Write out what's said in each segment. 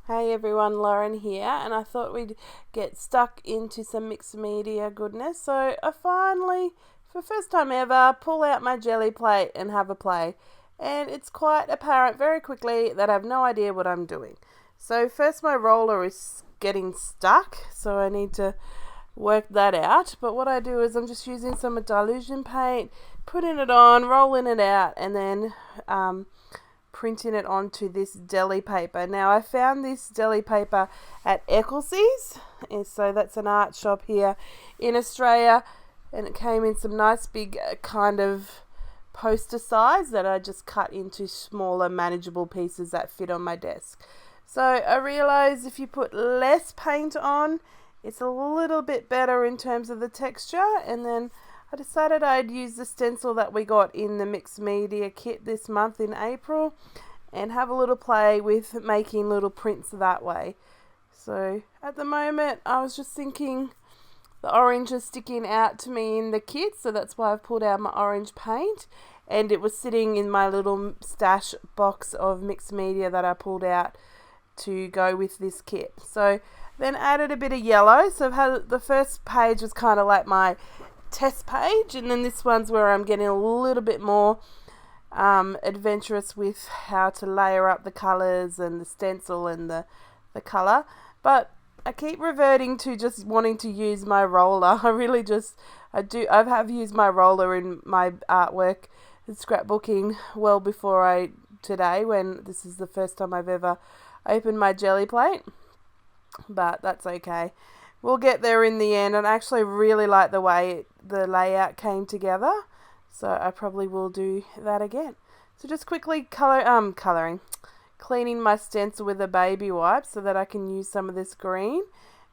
Hey everyone, Lauren here, and I thought we'd get stuck into some mixed media goodness. So I finally, for the first time ever, pull out my jelly plate and have a play. And it's quite apparent very quickly that I have no idea what I'm doing. So first my roller is getting stuck, so I need to work that out. But what I do is I'm just using some dilution paint, putting it on, rolling it out, and then printing it onto this deli paper. Now I found this deli paper at Eccles's, and so that's an art shop here in Australia, and it came in some nice big kind of poster size that I just cut into smaller manageable pieces that fit on my desk. So I realized if you put less paint on, it's a little bit better in terms of the texture. And then I decided I'd use the stencil that we got in the mixed media kit this month in April and have a little play with making little prints that way. So at the moment I was just thinking the orange is sticking out to me in the kit, so that's why I've pulled out my orange paint, and it was sitting in my little stash box of mixed media that I pulled out to go with this kit. So then added a bit of yellow. So I've had the first page was kind of like my test page, and then this one's where I'm getting a little bit more adventurous with how to layer up the colors and the stencil and the color. But I keep reverting to just wanting to use my roller. I have used my roller in my artwork and scrapbooking well before today, when this is the first time I've ever opened my jelly plate, but that's okay. We'll get there in the end, and I actually really like the way the layout came together, so I probably will do that again. So just quickly cleaning my stencil with a baby wipe so that I can use some of this green.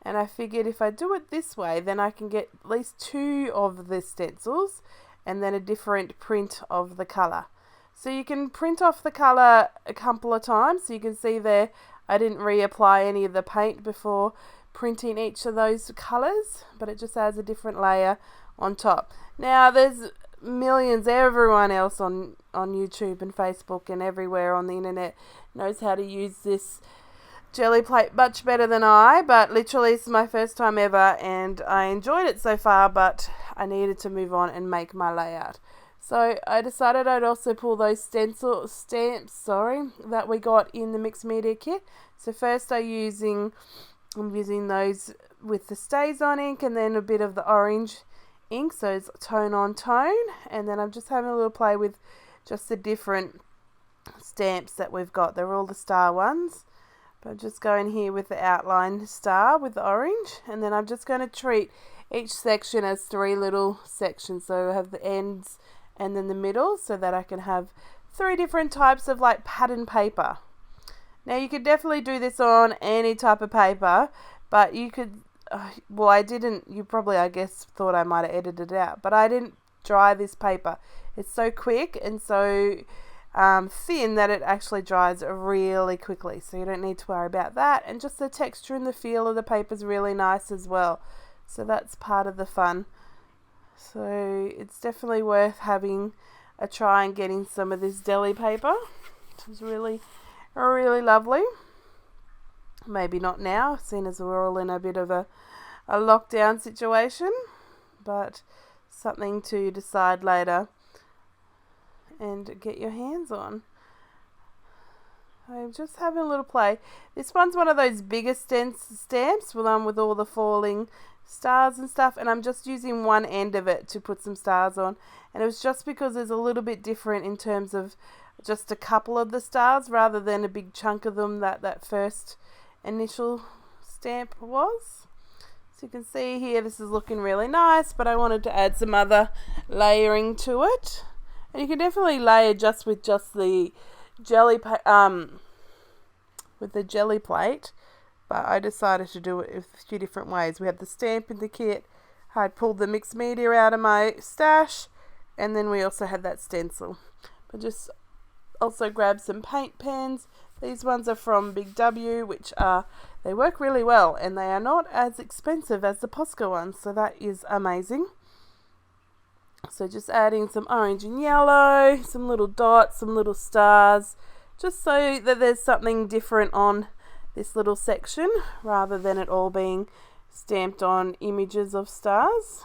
And I figured if I do it this way, then I can get at least two of the stencils and then a different print of the colour. So you can print off the colour a couple of times. So you can see there I didn't reapply any of the paint before printing each of those colours, but it just adds a different layer on top. Now there's millions, everyone else on YouTube and Facebook and everywhere on the internet knows how to use this jelly plate much better than I, but literally it's my first time ever and I enjoyed it so far, but I needed to move on and make my layout. So I decided I'd also pull those stamps that we got in the mixed media kit. So first I'm using those with the StazOn ink and then a bit of the orange ink, so it's tone on tone, and then I'm just having a little play with just the different stamps that we've got. They're all the star ones, but I'm just going here with the outline star with the orange, and then I'm just going to treat each section as three little sections. So I have the ends and then the middle, so that I can have three different types of like pattern paper. Now you could definitely do this on any type of paper, but you could, I didn't, you probably I guess thought I might have edited it out, but I didn't dry this paper. It's so quick and so thin that it actually dries really quickly, so you don't need to worry about that. And just the texture and the feel of the paper is really nice as well, so that's part of the fun. So it's definitely worth having a try and getting some of this deli paper, which is really lovely. Maybe not now, seeing as we're all in a bit of a lockdown situation, but something to decide later and get your hands on. I'm just having a little play. This one's one of those bigger stamps with all the falling stars and stuff, and I'm just using one end of it to put some stars on, and it was just because there's a little bit different in terms of just a couple of the stars rather than a big chunk of them that first initial stamp was. So you can see here this is looking really nice, but I wanted to add some other layering to it, and you can definitely layer just with the jelly with the jelly plate, but I decided to do it a few different ways. We had the stamp in the kit, I'd pulled the mixed media out of my stash, and then we also had that stencil. But just also grab some paint pens. These ones are from Big W, they work really well, and they are not as expensive as the Posca ones, so that is amazing. So just adding some orange and yellow, some little dots, some little stars, just so that there's something different on this little section rather than it all being stamped on images of stars.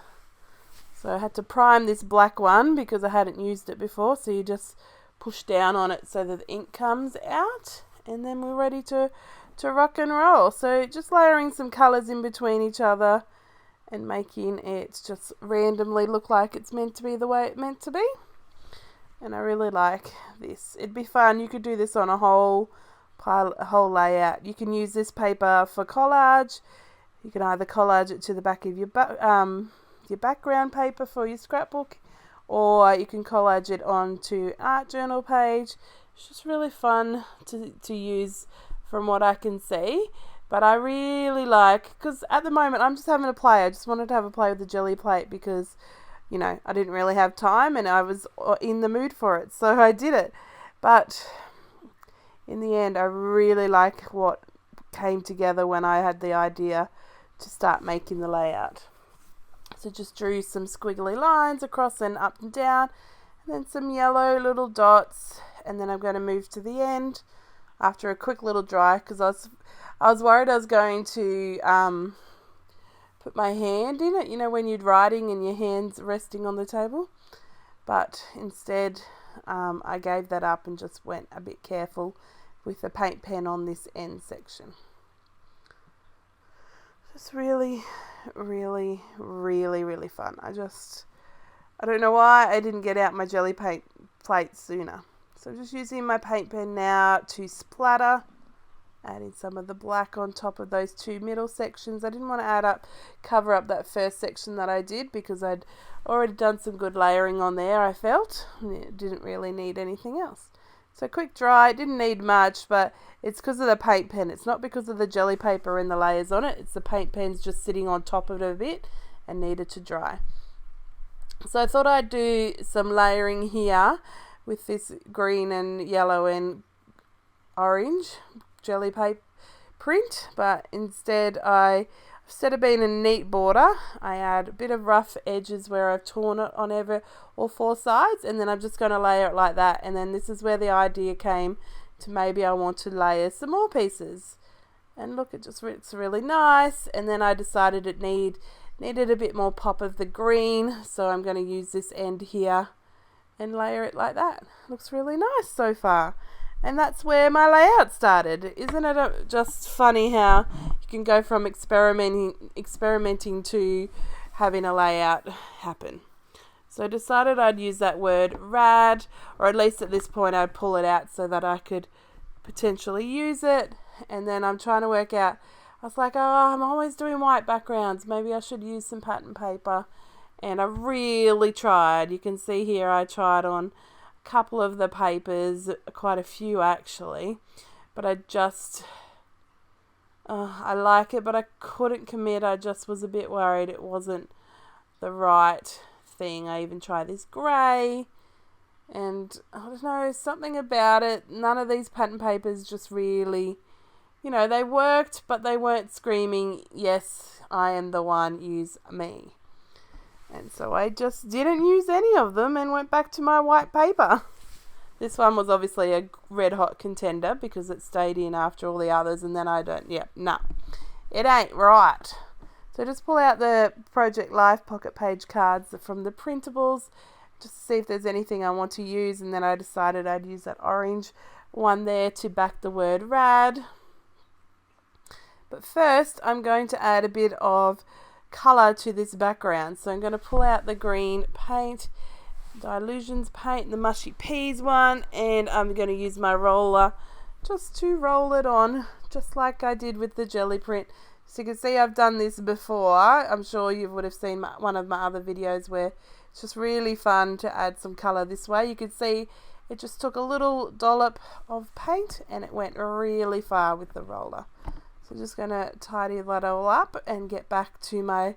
So I had to prime this black one because I hadn't used it before, so you just push down on it so that the ink comes out, and then we're ready to rock and roll. So just layering some colours in between each other and making it just randomly look like it's meant to be the way it's meant to be. And I really like this. It'd be fun. You could do this on a whole layout. You can use this paper for collage. You can either collage it to the back of your background paper for your scrapbook, or you can collage it onto art journal page. It's just really fun to use from what I can see. But I really like, because at the moment I'm just having a play. I just wanted to have a play with the jelly plate because, you know, I didn't really have time and I was in the mood for it, so I did it. But in the end, I really like what came together when I had the idea to start making the layout. So just drew some squiggly lines across and up and down, and then some yellow little dots, and then I'm going to move to the end after a quick little dry, because I was worried I was going to put my hand in it, you know, when you're writing and your hand's resting on the table. But instead, I gave that up and just went a bit careful with the paint pen on this end section. Just really, really, really, really fun. I don't know why I didn't get out my jelly paint plate sooner. So I'm just using my paint pen now to splatter, adding some of the black on top of those two middle sections. I didn't want to cover up that first section that I did because I'd already done some good layering on there, I felt. It didn't really need anything else. So quick dry, it didn't need much, but it's because of the paint pen. It's not because of the jelly paper and the layers on it. It's the paint pen's just sitting on top of it a bit and needed to dry. So I thought I'd do some layering here with this green and yellow and orange jelly paper print, but instead instead of being a neat border, I add a bit of rough edges where I've torn it on all four sides, and then I'm just going to layer it like that. And then this is where the idea came to maybe I want to layer some more pieces. And look, it's really nice. And then I decided it needed a bit more pop of the green, so I'm going to use this end here and layer it like that. Looks really nice so far. And that's where my layout started. Isn't it just funny how you can go from experimenting to having a layout happen? So I decided I'd use that word rad, or at least at this point I'd pull it out so that I could potentially use it. And then I'm trying to work out, I was like, oh, I'm always doing white backgrounds. Maybe I should use some pattern paper. And I really tried. You can see here I tried on couple of the papers, quite a few actually, but I like it, but I couldn't commit. I just was a bit worried it wasn't the right thing. I even tried this grey, and I don't know, something about it. None of these pattern papers just really, you know, they worked, but they weren't screaming, yes, I am the one, use me. And so I just didn't use any of them and went back to my white paper. This one was obviously a red hot contender because it stayed in after all the others, and then it ain't right. So just pull out the Project Life pocket page cards from the printables just to see if there's anything I want to use, and then I decided I'd use that orange one there to back the word rad. But first I'm going to add a bit of colour to this background. So I'm going to pull out the green paint, Dilutions paint, the Mushy Peas one, and I'm going to use my roller just to roll it on, just like I did with the jelly print. So you can see I've done this before. I'm sure you would have seen one of my other videos where it's just really fun to add some colour this way. You can see it just took a little dollop of paint and it went really far with the roller. So just going to tidy that all up and get back to my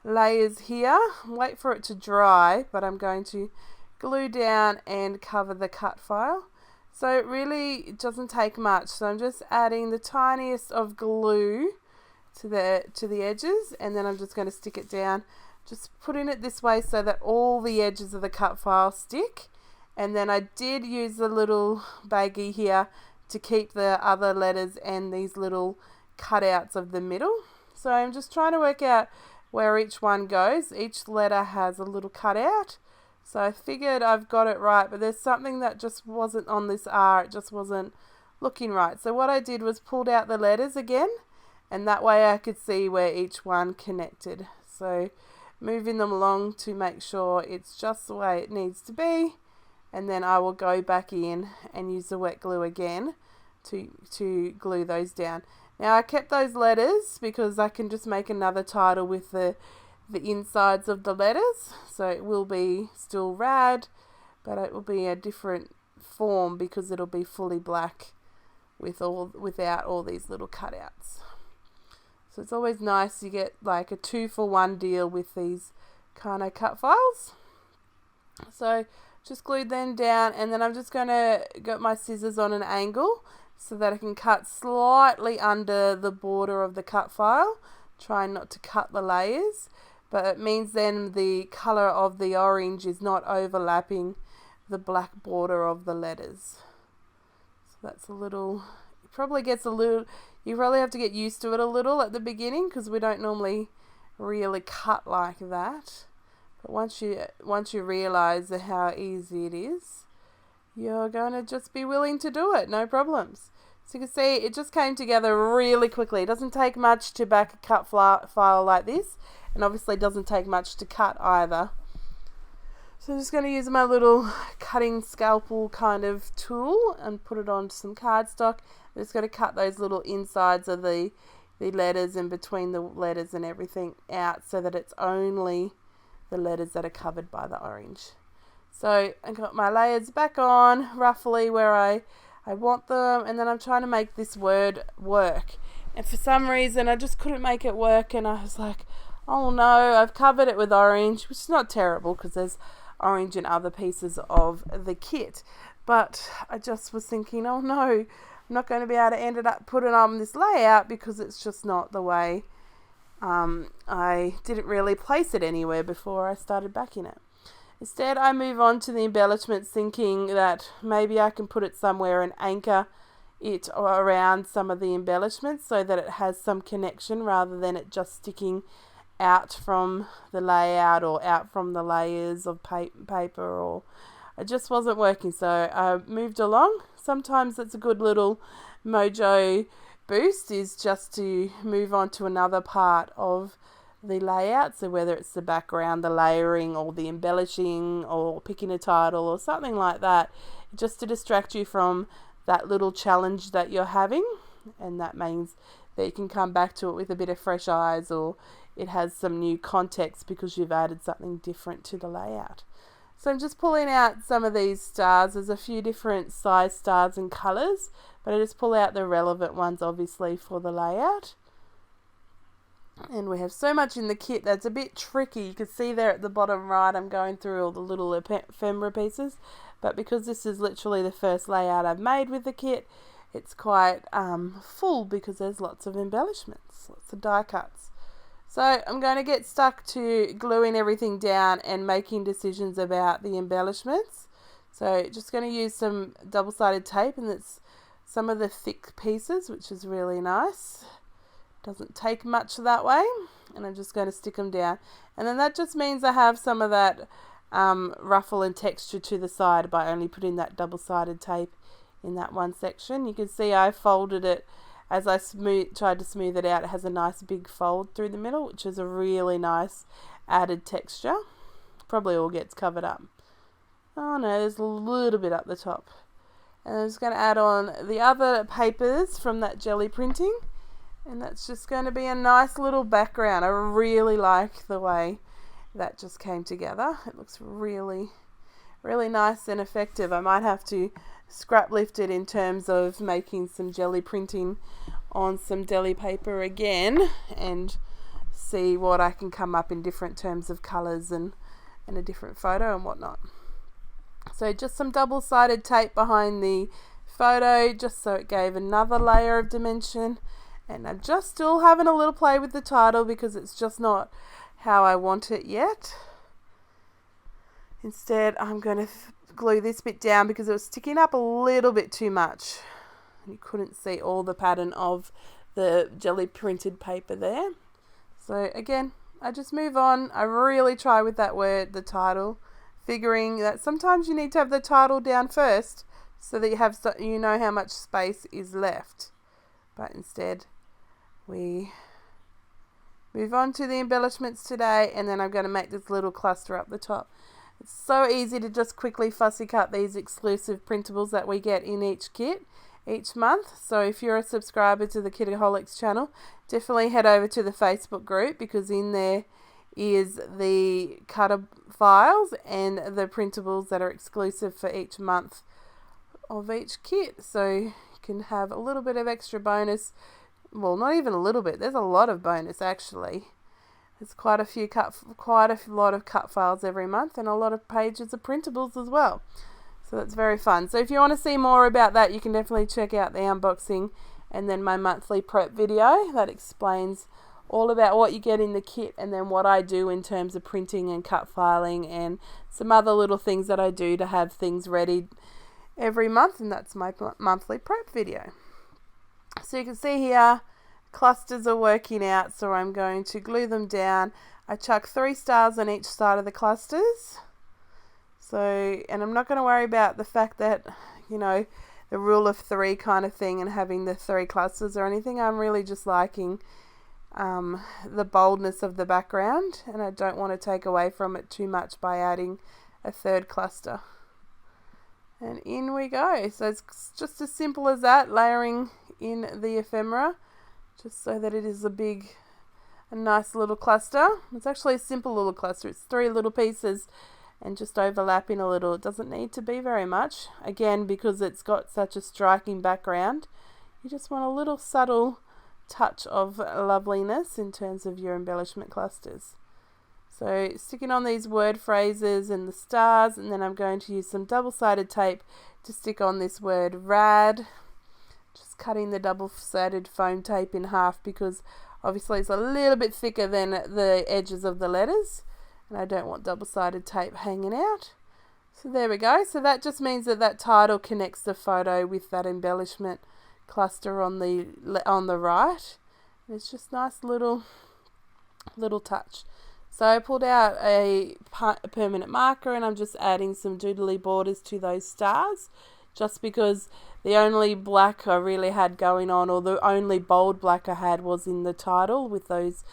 layers here. Wait for it to dry, but I'm going to glue down and cover the cut file. So it doesn't take much. So I'm just adding the tiniest of glue to the edges, and then I'm just going to stick it down, just putting it this way so that all the edges of the cut file stick. And then I did use the little baggie here to keep the other letters and these little cutouts of the middle. So I'm just trying to work out where each one goes. Each letter has a little cutout. So I figured I've got it right, but there's something that just wasn't on this R. It just wasn't looking right. So what I did was pulled out the letters again, and that way I could see where each one connected. So moving them along to make sure it's just the way it needs to be, and then I will go back in and use the wet glue again to glue those down. Now I kept those letters because I can just make another title with the insides of the letters, so it will be still rad, but it will be a different form because it'll be fully black without all these little cutouts. So it's always nice you get like a 2-for-1 deal with these kind of cut files. So just glued them down, and then I'm just going to get my scissors on an angle so that I can cut slightly under the border of the cut file, trying not to cut the layers, but it means then the colour of the orange is not overlapping the black border of the letters. So that's a little, it probably gets a little, you probably have to get used to it a little at the beginning because we don't normally really cut like that. But once you realise how easy it is, you're going to just be willing to do it, no problems. So you can see it just came together really quickly. It doesn't take much to back a cut file like this, and obviously it doesn't take much to cut either. So I'm just going to use my little cutting scalpel kind of tool and put it on some cardstock. I'm just going to cut those little insides of the letters and between the letters and everything out so that it's only the letters that are covered by the orange. So I got my layers back on roughly where I want them, and then I'm trying to make this word work. And for some reason I just couldn't make it work, and I was like, oh no, I've covered it with orange, which is not terrible because there's orange in other pieces of the kit. But I just was thinking, oh no, I'm not going to be able to end up putting on this layout because it's just not the way I didn't really place it anywhere before I started backing it. Instead, I move on to the embellishments, thinking that maybe I can put it somewhere and anchor it around some of the embellishments so that it has some connection rather than it just sticking out from the layout or out from the layers of paper, or it just wasn't working. So I moved along. Sometimes it's a good little mojo boost is just to move on to another part of the layout. So whether it's the background, the layering, or the embellishing, or picking a title or something like that, just to distract you from that little challenge that you're having, and that means that you can come back to it with a bit of fresh eyes, or it has some new context because you've added something different to the layout. So I'm just pulling out some of these stars. There's a few different size stars and colours, but I just pull out the relevant ones obviously for the layout. And we have so much in the kit that's a bit tricky. You can see there at the bottom right I'm going through all the little ephemera pieces, but because this is literally the first layout I've made with the kit, it's quite full because there's lots of embellishments, lots of die cuts. So I'm going to get stuck to gluing everything down and making decisions about the embellishments. So just going to use some double-sided tape, and it's some of the thick pieces, which is really nice. Doesn't take much that way, and I'm just going to stick them down. And then that just means I have some of that ruffle and texture to the side by only putting that double-sided tape in that one section. You can see I folded it. As I tried to smooth it out, it has a nice big fold through the middle, which is a really nice added texture. Probably all gets covered up. Oh no, there's a little bit up the top. And I'm just going to add on the other papers from that jelly printing. And that's just going to be a nice little background. I really like the way that just came together. It looks really, really nice and effective. I might have to scrap lift it in terms of making some jelly printing on some deli paper again and see what I can come up in different terms of colours and a different photo and whatnot. So just some double-sided tape behind the photo just so it gave another layer of dimension, and I'm just still having a little play with the title because it's just not how I want it yet. Instead I'm going to glue this bit down because it was sticking up a little bit too much. You couldn't see all the pattern of the jelly printed paper there. So again, I just move on. I really try with that word, the title, figuring that sometimes you need to have the title down first so that you know how much space is left. But instead, we move on to the embellishments today, and then I'm going to make this little cluster up the top. It's so easy to just quickly fussy cut these exclusive printables that we get in each kit each month. So if you're a subscriber to the Kitaholics channel, definitely head over to the Facebook group, because in there is the cutter files and the printables that are exclusive for each month of each kit. So you can have a little bit of extra bonus. Well, not even a little bit. There's a lot of bonus actually. There's quite a lot of cut files every month, and a lot of pages of printables as well. So that's very fun. So if you want to see more about that, you can definitely check out the unboxing and then my monthly prep video that explains all about what you get in the kit, and then what I do in terms of printing and cut filing and some other little things that I do to have things ready every month, and that's my monthly prep video. So you can see here, clusters are working out, so I'm going to glue them down. I chuck 3 stars on each side of the clusters. So, and I'm not going to worry about the fact that, you know, the rule of 3 kind of thing and having the 3 clusters or anything. I'm really just liking the boldness of the background, and I don't want to take away from it too much by adding a 3rd cluster. And in we go. So it's just as simple as that, layering in the ephemera, just so that it is a nice little cluster. It's actually a simple little cluster. It's 3 little pieces and just overlapping a little. It doesn't need to be very much. Again, because it's got such a striking background, you just want a little subtle touch of loveliness in terms of your embellishment clusters. So sticking on these word phrases and the stars, and then I'm going to use some double-sided tape to stick on this word rad. Just cutting the double-sided foam tape in half, because obviously it's a little bit thicker than the edges of the letters, and I don't want double-sided tape hanging out. So there we go. So that just means that title connects the photo with that embellishment cluster on the right. And it's just nice little touch. So I pulled out a permanent marker, and I'm just adding some doodly borders to those stars, just because the only black I really had going on, or the only bold black I had, was in the title with those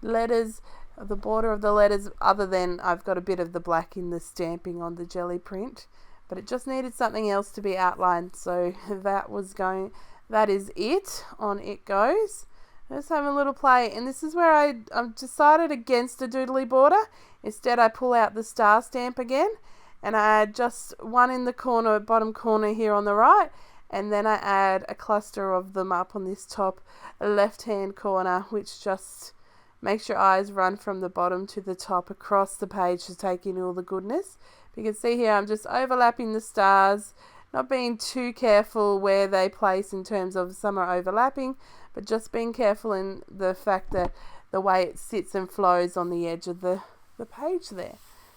letters, the border of the letters, other than I've got a bit of the black in the stamping on the jelly print, but it just needed something else to be outlined. So that is it on It Goes. Let's have a little play, and this is where I've decided against a doodly border. Instead, I pull out the star stamp again, and I add just one in the corner, bottom corner here on the right, and then I add a cluster of them up on this top left-hand corner, which just makes your eyes run from the bottom to the top across the page to take in all the goodness. You can see here I'm just overlapping the stars, not being too careful where they place in terms of some are overlapping, but just being careful in the fact that the way it sits and flows on the edge of the page there.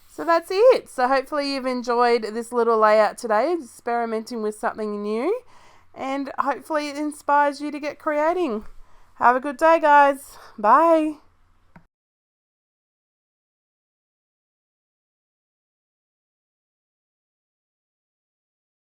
So that's it. So hopefully you've enjoyed this little layout today, experimenting with something new, and hopefully it inspires you to get creating. Have a good day, guys. Bye.